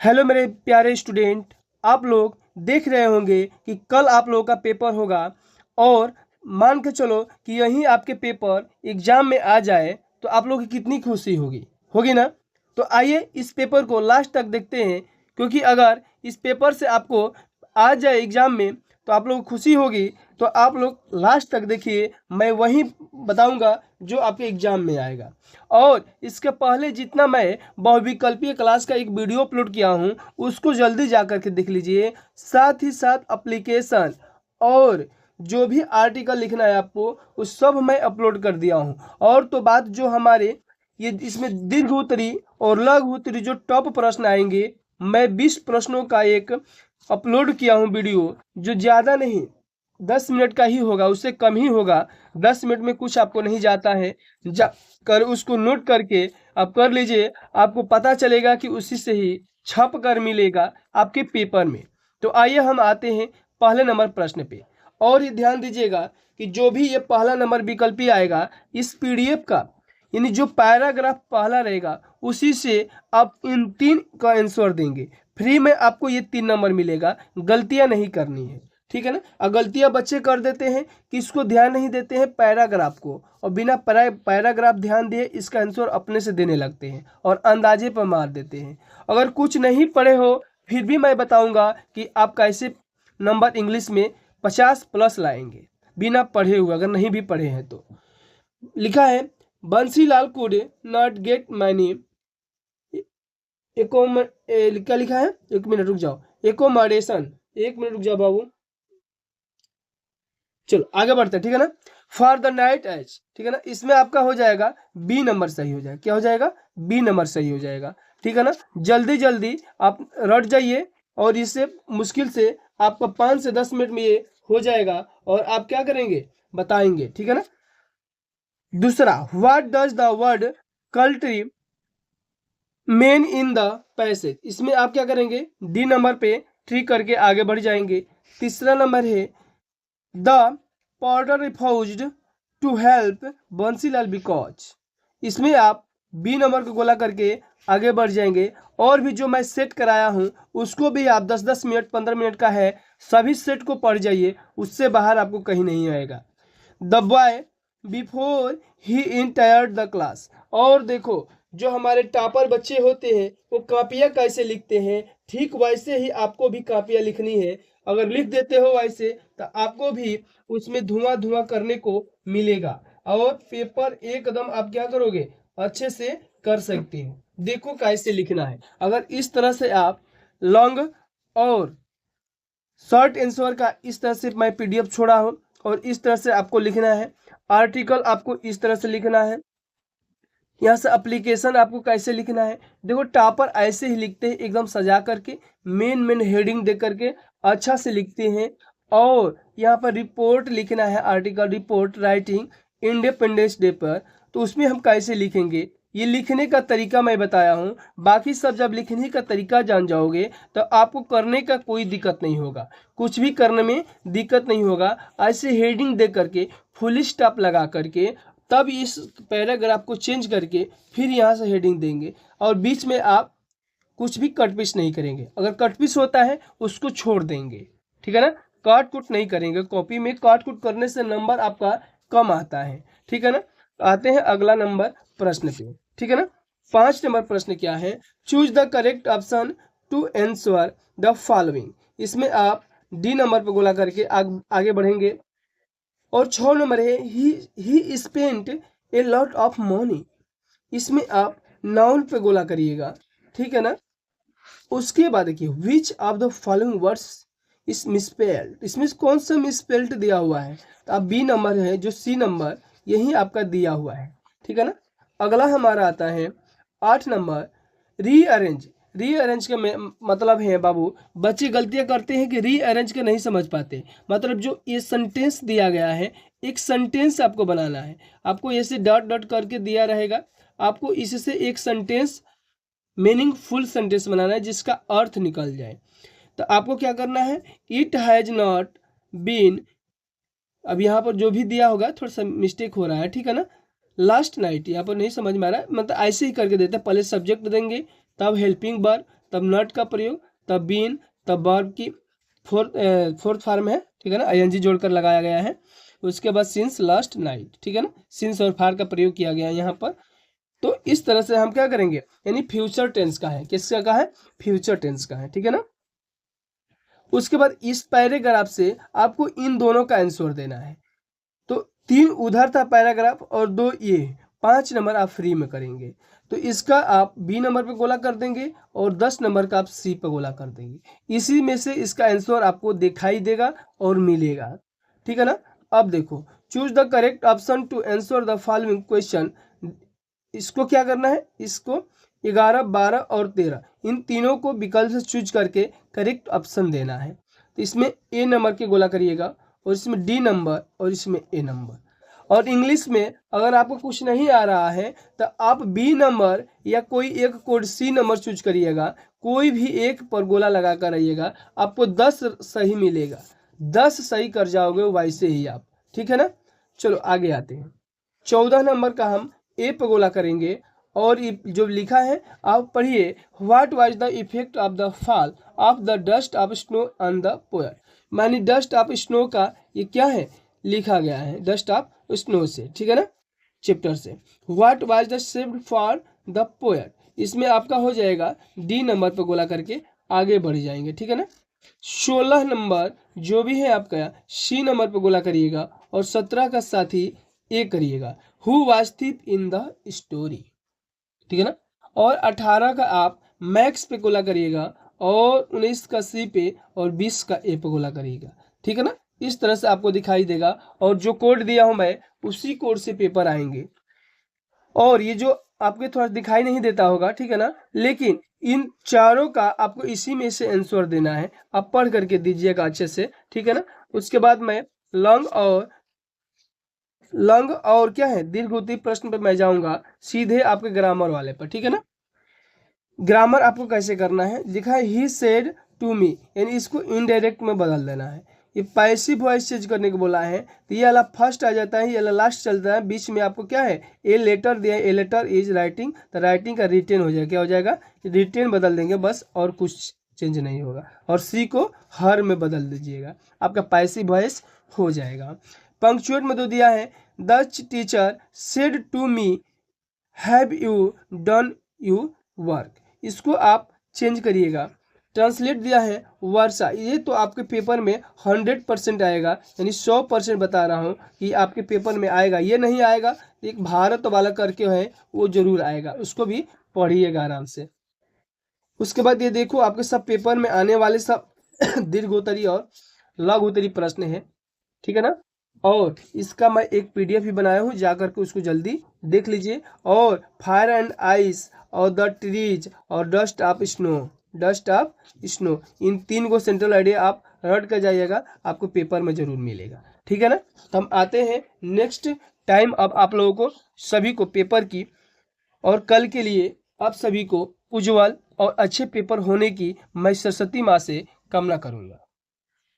Hello मेरे प्यारे student, आप लोग देख रहे होंगे कि कल आप लोगों का पेपर होगा और मान के चलो कि यही आपके पेपर एग्जाम में आ जाए तो आप लोगों की कितनी खुशी होगी होगी ना। तो आइए इस पेपर को लास्ट तक देखते हैं, क्योंकि अगर इस पेपर से आपको आ जाए एग्जाम में तो आप लोग को खुशी होगी। तो आप लोग लास्ट तक देखिए, मैं वही बताऊंगा जो आपके एग्जाम में आएगा। और इसके पहले जितना मैं बहुविकल्पीय क्लास का एक वीडियो अपलोड किया हूँ उसको जल्दी जा करके देख लीजिए। साथ ही साथ एप्लीकेशन और जो भी आर्टिकल लिखना है आपको उस सब मैं अपलोड कर दिया हूँ। और तो बात जो हमारे ये इसमें दीर्घ उत्तरी और लघु उत्तरी जो टॉप प्रश्न आएंगे, मैं 20 प्रश्नों का एक अपलोड किया हूँ वीडियो, जो ज़्यादा नहीं 10 मिनट का ही होगा, उससे कम ही होगा। 10 मिनट में कुछ आपको नहीं जाता है, जा कर उसको नोट करके आप कर लीजिए, आपको पता चलेगा कि उसी से ही छप कर मिलेगा आपके पेपर में। तो आइए हम आते हैं पहले नंबर प्रश्न पे। और ये ध्यान दीजिएगा कि जो भी ये पहला नंबर विकल्पी आएगा इस पीडीएफ का, यानी जो पैराग्राफ पहला रहेगा उसी से आप इन 3 का आंसर देंगे। फ्री में आपको ये 3 नंबर मिलेगा, गलतियां नहीं करनी है, ठीक है ना। और गलतियां बच्चे कर देते हैं कि इसको ध्यान नहीं देते हैं पैराग्राफ को, और बिना पैराग्राफ ध्यान दिए इसका आंसर अपने से देने लगते हैं और अंदाजे पर मार देते हैं। अगर कुछ नहीं पढ़े हो फिर भी मैं बताऊंगा कि आप कैसे नंबर इंग्लिश में 50+ लाएंगे बिना पढ़े हुए, अगर नहीं भी पढ़े हैं तो। लिखा है Bansilal could not get money क्या लिखा है, एक मिनट रुक जाओ, एकोमोडेशन, एक मिनट रुक जाओ बाबू, चलो आगे बढ़ते हैं, ठीक है ना। फॉर द नाइट एज, ठीक है ना, इसमें आपका हो जाएगा बी नंबर सही हो जाएगा। क्या हो जाएगा? बी नंबर सही हो जाएगा, ठीक है ना। जल्दी जल्दी आप रट जाइए और इससे मुश्किल से आपका 5 से 10 मिनट में ये हो जाएगा और आप क्या करेंगे बताएंगे, ठीक है ना। दूसरा, व्हाट डज द वर्ड कल्ट्री मेन इन द पैसेज, इसमें आप क्या करेंगे डी नंबर पे ठीक करके आगे बढ़ जाएंगे। तीसरा नंबर है the porter refused to help Bansilal because, इसमें आप बी नंबर को गोला करके आगे बढ़ जाएंगे। और भी जो मैं सेट कराया हूं उसको भी आप 10-10 मिनट 15 मिनट का है, सभी सेट को पढ़ जाइए, उससे बाहर आपको कहीं नहीं आएगा। The boy before he entered the class, और देखो जो हमारे टॉपर बच्चे होते हैं वो कापियां कैसे लिखते हैं, ठीक वैसे ही आपको भी कापियां लिखनी है। अगर लिख देते हो वैसे तो आपको भी उसमें धुआं धुआं करने को मिलेगा और पेपर एकदम आप क्या करोगे अच्छे से कर सकते हो। देखो कैसे लिखना है। अगर इस तरह से आप लॉन्ग और शॉर्ट आंसर का इस तरह से मैं पीडीएफ छोड़ा हूँ और इस तरह से आपको लिखना है। आर्टिकल आपको इस तरह से लिखना है। यहाँ से एप्लीकेशन आपको कैसे लिखना है, देखो टॉपर ऐसे ही लिखते हैं एकदम सजा करके, मेन हेडिंग दे करके अच्छा से लिखते हैं। और यहाँ पर रिपोर्ट लिखना है, article report writing independence day पर, तो उसमें हम कैसे लिखेंगे ये लिखने का तरीका मैं बताया हूँ। बाकी सब जब लिखने का तरीका जान जाओगे तो आपको करने का कोई दिक्कत नहीं होगा, कुछ भी करने में दिक्कत नहीं होगा। ऐसे हेडिंग दे करके फुल स्टॉप लगा करके तब इस पैराग्राफ को चेंज करके फिर यहाँ से हेडिंग देंगे और बीच में आप कुछ भी कट पीस नहीं करेंगे। अगर कट पीस होता है उसको छोड़ देंगे, ठीक है ना। काट कुट नहीं करेंगे, कॉपी में काट कुट करने से नंबर आपका कम आता है, ठीक है ना। आते हैं अगला नंबर प्रश्न पे, ठीक है ना। 5 नंबर प्रश्न क्या है, choose the correct option to answer the following, इसमें आप डी नंबर पर गोला करके आगे बढ़ेंगे। और 6 नंबर है ही spent a lot of money, इसमें आप नाउन पे गोला करिएगा, ठीक है ना। उसके बाद देखिए which of the following words is misspelled, इसमें कौन सा मिसस्पेल्ड दिया हुआ है, तो आप बी नंबर है जो सी नंबर यही आपका दिया हुआ है, ठीक है ना। अगला हमारा आता है 8 नंबर रीअरेंज। रीअरेंज का मतलब है बाबू, बच्चे गलतियां करते हैं कि रीअरेंज के नहीं समझ पाते। मतलब जो ये सेंटेंस दिया गया है, एक सेंटेंस आपको बनाना है, आपको ऐसे डॉट डॉट करके दिया रहेगा, आपको इससे एक सेंटेंस मीनिंगफुल सेंटेंस बनाना है जिसका अर्थ निकल जाए। तो आपको क्या करना है, इट हैज नॉट बीन, अब यहाँ पर जो भी दिया होगा थोड़ा सा मिस्टेक हो रहा है, ठीक है ना। लास्ट नाइट यहाँ पर नहीं समझ में आ रहा है, मतलब ऐसे ही करके देते हैं, पहले सब्जेक्ट देंगे, तब हेल्पिंग वर्ब, तब नट का प्रयोग, तब बीन, तब वर्ब की फोर्थ फॉर्म है, ठीक है ना, आईएनजी जोड़कर लगाया गया है। उसके बाद सिंस लास्ट नाइट, ठीक है ना, सिंस और फार का प्रयोग किया गया है यहाँ पर। तो इस तरह से हम क्या करेंगे, यानी फ्यूचर टेंस का है, किसका का है, फ्यूचर टेंस का है, ठीक है ना। उसके बाद इस पैराग्राफ से आपको इन दोनों का आंसर देना है। तो 3 उधर था पैराग्राफ और 2 ये, 5 नंबर आप फ्री में करेंगे। तो इसका आप बी नंबर पे गोला कर देंगे और 10 नंबर का आप सी पे गोला कर देंगे। इसी में से इसका आंसर आपको दिखाई देगा और मिलेगा, ठीक है ना। अब देखो, choose the correct option to answer the following question. इसको क्या करना है, इसको 11, 12 और 13 इन तीनों को विकल्प से चूज करके करेक्ट ऑप्शन देना है। तो इसमें ए नंबर के गोला करिएगा और इसमें डी नंबर और इसमें ए नंबर। और इंग्लिश में अगर आपको कुछ नहीं आ रहा है तो आप बी नंबर या कोई एक कोड सी नंबर चूज करिएगा, कोई भी एक पर गोला लगा कर रहिएगा, आपको 10 सही मिलेगा। 10 सही कर जाओगे वैसे ही आप, ठीक है ना। चलो आगे आते हैं। 14 नंबर का हम ए पर गोला करेंगे और जो लिखा है आप पढ़िए, what was the effect of the fall of the dust of snow on the poet. मानी डस्ट ऑफ स्नो का ये क्या है, लिखा गया है डस्ट ऑफ स्नो से, ठीक है ना, चैप्टर से। What was the shaped for the poet, इसमें आपका हो जाएगा डी नंबर पर गोला करके आगे बढ़ जाएंगे, ठीक है ना। 16 नंबर जो भी है आपका सी नंबर पर गोला करिएगा और 17 का साथी ए करिएगा, who was thief in the story, ठीक है ना। और 18 का आप मैक्स पे गोला करिएगा और 19 का सी पे और 20 का ए पे गोला करिएगा, ठीक है ना। इस तरह से आपको दिखाई देगा और जो कोड दिया हूं मैं उसी कोड से पेपर आएंगे। और ये जो आपके थोड़ा दिखाई नहीं देता होगा, ठीक है ना, लेकिन इन चारों का आपको इसी में से आंसर देना है। आप पढ़ करके दीजिएगा अच्छे से, ठीक है ना। उसके बाद मैं लंग और क्या है दीर्घ प्रश्न पे मैं जाऊंगा सीधे आपके ग्रामर वाले पर, ठीक है ना। ग्रामर आपको कैसे करना है, लिखा है ही सेड टू मी, यानी इसको इनडायरेक्ट में बदल देना है। ये पैसिव वॉइस चेंज करने को बोला है, तो ये वाला फर्स्ट आ जाता है, ये वाला लास्ट चलता है, बीच में आपको क्या है ए लेटर दिया है, ए लेटर इज राइटिंग, तो राइटिंग का रिटेन हो जाएगा, क्या हो जाएगा, रिटेन बदल देंगे बस, और कुछ चेंज नहीं होगा। और सी को हर में बदल दीजिएगा, आपका पैसिव वॉइस हो जाएगा। पंक्चुएट में तो दिया है the teacher said to me have you done you work, इसको आप चेंज करिएगा। ट्रांसलेट दिया है वर्षा, ये तो आपके पेपर में 100% आएगा, यानी 100% बता रहा हूँ कि आपके पेपर में आएगा। ये नहीं आएगा एक भारत वाला करके है वो जरूर आएगा, उसको भी पढ़िएगा आराम से। उसके बाद ये देखो आपके सब पेपर में आने वाले सब दीर्घोत्तरी और लघुत्तरी प्रश्न है, ठीक है ना। और इसका मैं एक पीडीएफ भी बनाया हूँ, जाकर के उसको जल्दी देख लीजिए। और फायर एंड आइस और द ट्रीज और डस्ट ऑफ स्नो इन 3 को सेंट्रल आइडिया आप रट कर जाइएगा, आपको पेपर में जरूर मिलेगा, ठीक है ना। तो हम आते हैं नेक्स्ट टाइम। अब आप लोगों को सभी को पेपर की और कल के लिए आप सभी को उज्जवल और अच्छे पेपर होने की मैं सरस्वती माँ से कामना करूँगा।